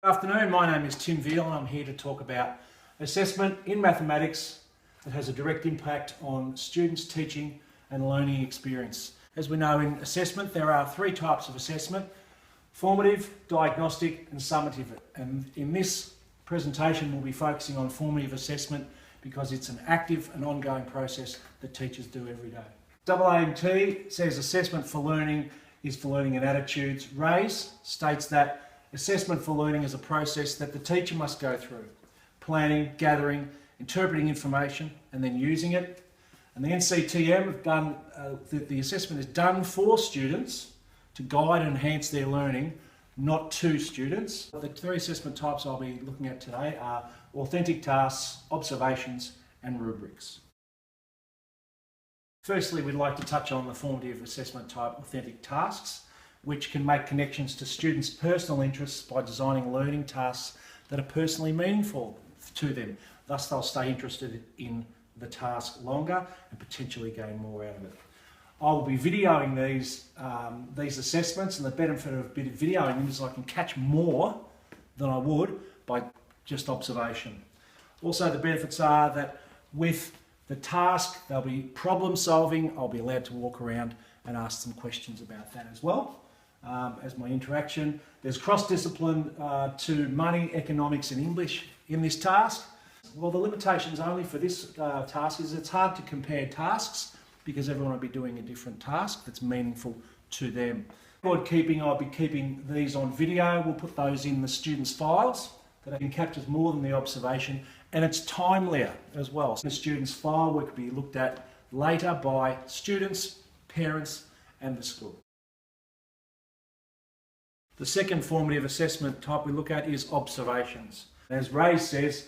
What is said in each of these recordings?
Good afternoon, my name is Tim Veal and I'm here to talk about assessment in mathematics that has a direct impact on students' teaching and learning experience. As we know, in assessment there are three types of assessment: formative, diagnostic and summative. And in this presentation we'll be focusing on formative assessment because it's an active and ongoing process that teachers do every day. AAMT says assessment for learning is for learning and attitudes. RAISE states that assessment for learning is a process that the teacher must go through: planning, gathering, interpreting information and then using it. And the NCTM have done, the assessment is done for students to guide and enhance their learning, not to students. The three assessment types I'll be looking at today are authentic tasks, observations and rubrics. Firstly, we'd like to touch on the formative assessment type, authentic tasks, which can make connections to students' personal interests by designing learning tasks that are personally meaningful to them. Thus, they'll stay interested in the task longer and potentially gain more out of it. I will be videoing these assessments, and the benefit of videoing them is I can catch more than I would by just observation. Also, the benefits are that with the task, they'll be problem solving. I'll be allowed to walk around and ask some questions about that as well. As my interaction. There's cross-discipline to money, economics and English in this task. Well, the limitations only for this task is it's hard to compare tasks because everyone will be doing a different task that's meaningful to them. Record keeping, I'll be keeping these on video. We'll put those in the students' files that can capture more than the observation, and it's timelier as well. So the students' file will be looked at later by students, parents and the school. The second formative assessment type we look at is observations. As Ray says,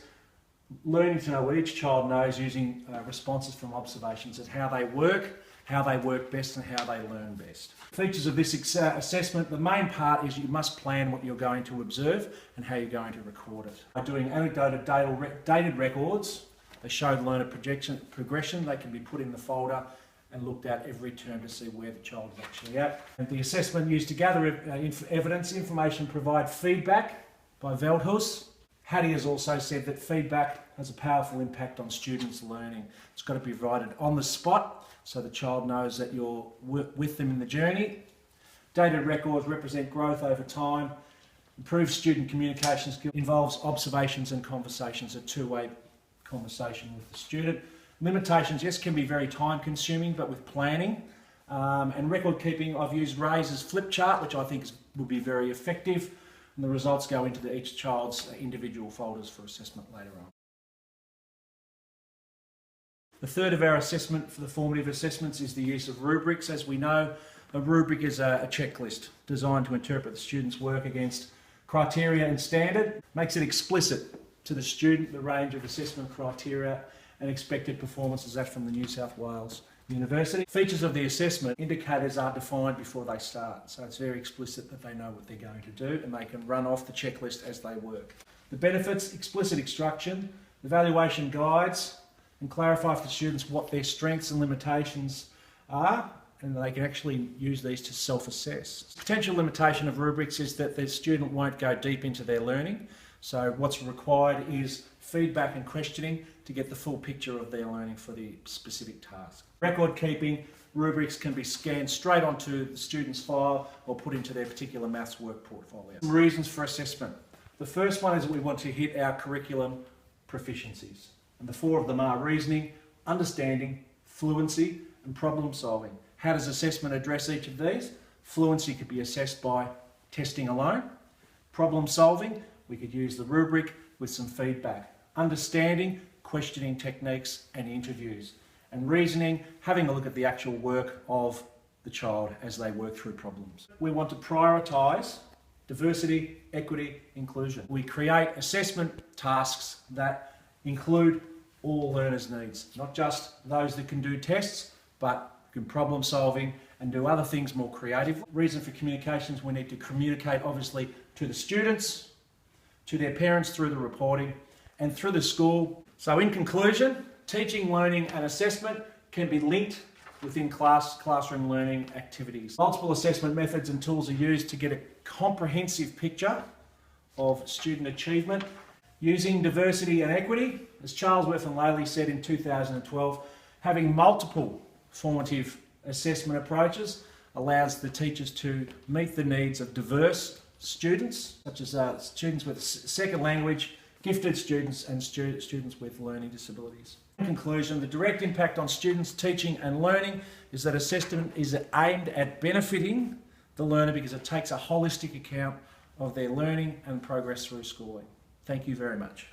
learning to know what each child knows using responses from observations is how they work best and how they learn best. Features of this assessment, the main part is you must plan what you're going to observe and how you're going to record it. By doing annotated dated records, they show the learner progression. They can be put in the folder and looked at every term to see where the child is actually at. And the assessment used to gather evidence, information, provide feedback by Veldhuis. Hattie has also said that feedback has a powerful impact on students' learning. It's got to be provided on the spot so the child knows that you're with them in the journey. Dated records represent growth over time. Improved student communication skills involves observations and conversations, a two-way conversation with the student. Limitations, yes, can be very time consuming, but with planning and record keeping, I've used RAISE's flip chart, which I think will be very effective, and the results go into each child's individual folders for assessment later on. The third of our assessment for the formative assessments is the use of rubrics. As we know, a rubric is a checklist designed to interpret the student's work against criteria and standard. Makes it explicit to the student the range of assessment criteria and expected performances that from the New South Wales University. Features of the assessment, indicators are defined before they start, so it's very explicit that they know what they're going to do and they can run off the checklist as they work. The benefits, explicit instruction, evaluation guides and clarify for the students what their strengths and limitations are, and they can actually use these to self-assess. Potential limitation of rubrics is that the student won't go deep into their learning. So what's required is feedback and questioning to get the full picture of their learning for the specific task. Record keeping, rubrics can be scanned straight onto the student's file or put into their particular maths work portfolio. Some reasons for assessment. The first one is that we want to hit our curriculum proficiencies. And the four of them are reasoning, understanding, fluency and problem solving. How does assessment address each of these? Fluency could be assessed by testing alone. Problem solving, we could use the rubric with some feedback. Understanding, questioning techniques and interviews. And reasoning, having a look at the actual work of the child as they work through problems. We want to prioritise diversity, equity, inclusion. We create assessment tasks that include all learners' needs, not just those that can do tests, but can problem solving and do other things more creatively. Reason for communications, we need to communicate obviously to the students, to their parents through the reporting and through the school. So in conclusion, teaching, learning and assessment can be linked within classroom learning activities. Multiple assessment methods and tools are used to get a comprehensive picture of student achievement. Using diversity and equity, as Charlesworth and Laley said in 2012, having multiple formative assessment approaches allows the teachers to meet the needs of diverse students, such as students with second language, gifted students and students with learning disabilities. In conclusion, the direct impact on students' teaching and learning is that assessment is aimed at benefiting the learner because it takes a holistic account of their learning and progress through schooling. Thank you very much.